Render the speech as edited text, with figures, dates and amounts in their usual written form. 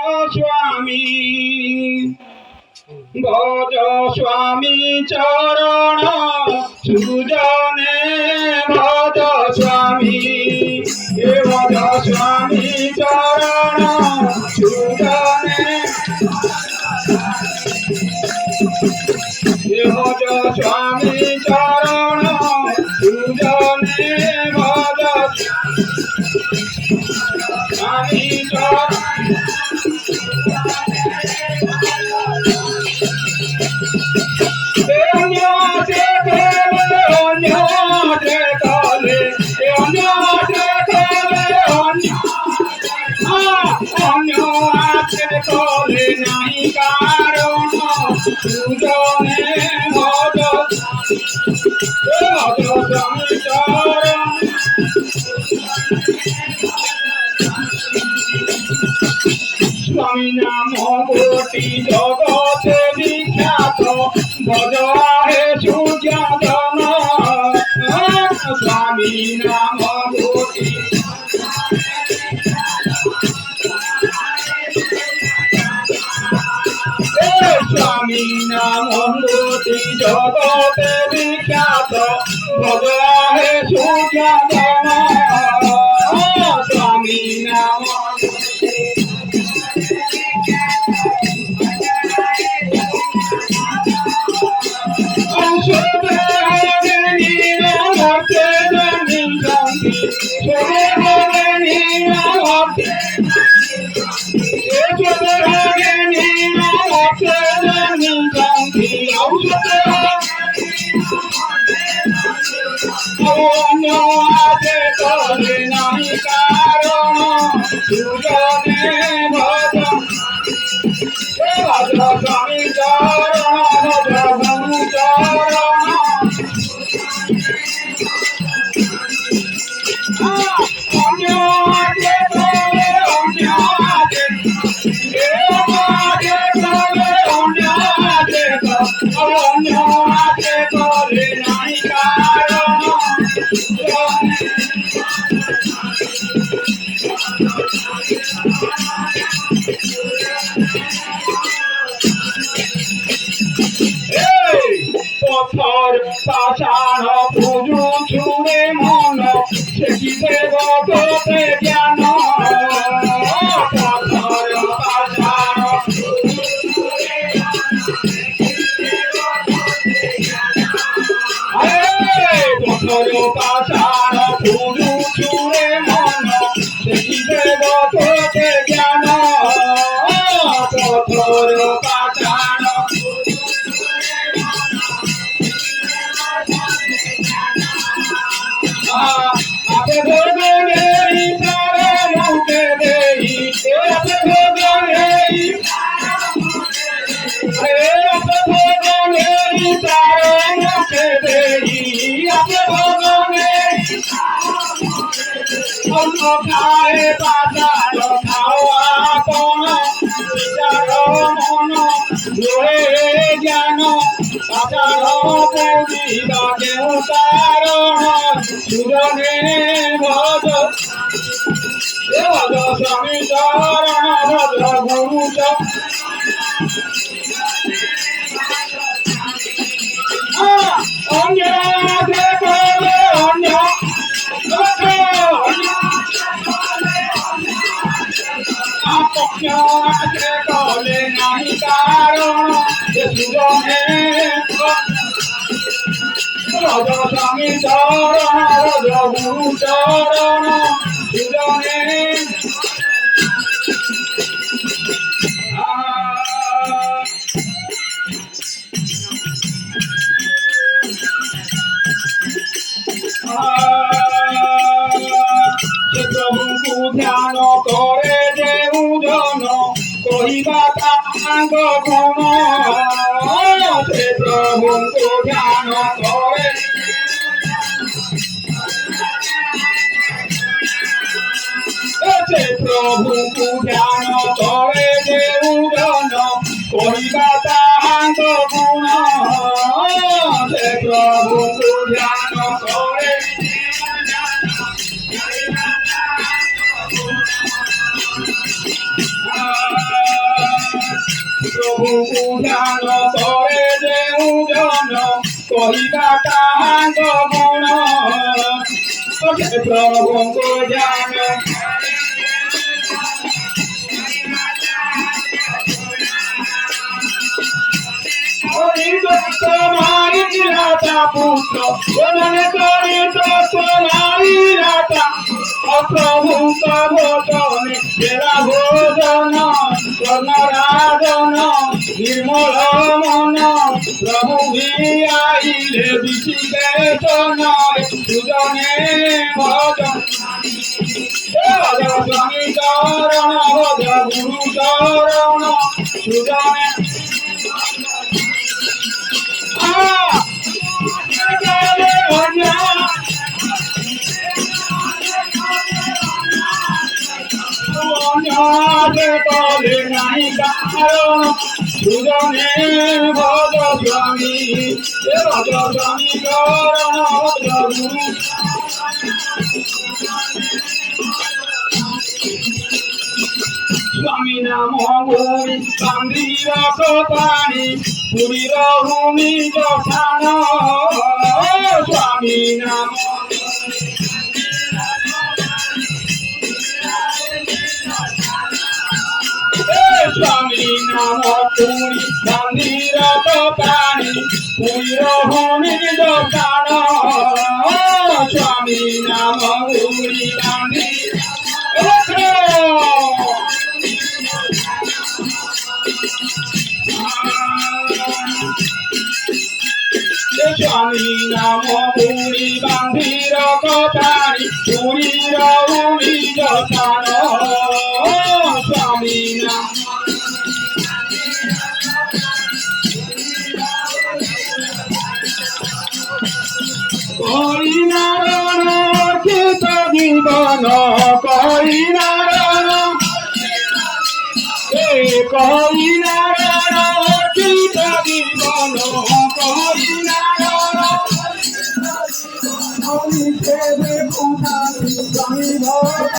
স্বামী ভজ স্বামী চরণ সুজনে ভজ স্বামী ভজ স্বামী চরণ সুজনে ভজ স্বামী চরণ সুজনে ভজ স্বামী চরণ নাই কারণ সুজনে ভজ স্বামী চরণ স্বামী নাম কোটি জগতে বিখ্যাত ভজ হে সূর্যদন স্বামী নাম কোটি স্বামী নাম কোটি জগতে বিখ্যাত ভজ হে সূর্যদন স্বামী নাম নাই কারণ সুজনে ভজ স্বামী চরণ ভজ চরণ অন্য আছে তবে অন্য আছে অন্য আছে তবে নাই কারণ পথর পাষাণ পুজো ছুড়ে মন সেটিতে গততে জ্ঞান পথর পাষাণ পথর পাষাণ পুজো ছুড়ে মন সেটিতে গততে জ্ঞান পথর পাষাণ আপে ভোগে তারে মুখে দেই আপে ভোগে আপে ভোগে তারে মুখে দেই আপে ভোগে অন্য খায় পাতার খাওয়া কোন বিচার মন জোরে জ্ঞান পাতার পৌঁছিবা কেউ কারণ সুজনে ভজ ভজ স্বামী চরণ ভজ গুরু অন্য অন্য কলে নাই কারণ সুজনে ভজ স্বামী চরণ ভজ গুরু চরণ সুজনে প্রভুଙ୍କୁ ধ্যান করে দেউজন কহিবা তাঙ্গ গুণ ସେ ପ୍ରଭୁଙ୍କୁ ଧ୍ୟାନ କରେ ସେ ପ୍ରଭୁଙ୍କୁ ଧ୍ୟାନ କରେ ଦେଉଜନ କହିବା ତାହାଙ୍କ ଗୁଣ ସେ ପ୍ରଭୁଙ୍କୁ ଧ୍ୟାନ କରେ ପ୍ରଭୁଙ୍କୁ ଧ୍ୟାନ କରେ ଯେଉଁ ଜନ କହିବା ତାହାଙ୍କ ଗୁଣ ପ୍ରଭୁଙ୍କୁ ଧ୍ୟାନ ମାରିଲା ତା ପୁତ୍ର ସେମାନେ କରି ମାରିଲା ତା ଅପ୍ରଭୁଙ୍କ ଭୋଜନେ ତେରା ଭୋଜନ କର୍ଣ୍ଣରାଜନ ନିର୍ମଳ ମନ ପ୍ରଭୁ ବି ଆଇଲେ ବିଚିବେଚନ ସୁଜନେ ଭଜନ ସ୍ୱାମୀ ଚରଣ ଭଜ ଗୁରୁ ଚରଣ ସୁଜନେ কলে নাই কারণ সুজনে ভজ স্বামী ভজ স্বামী চরণ ভজ গুরু স্বামী নাম গুরি কান্দির পানি পুরীর ভূমি যথান স্বামী নাম স্বামী নাম পুরী মন্দির পানি পুরীর ভূমি যথান স্বামী নাম গুরি মন্দির স্বামী নাম পুরী বান্ধির পানি পুরীর ভূমি যথান স্বামী নাম করি নারায়ণ অর্পিত জীবন করি নারায়ণ করি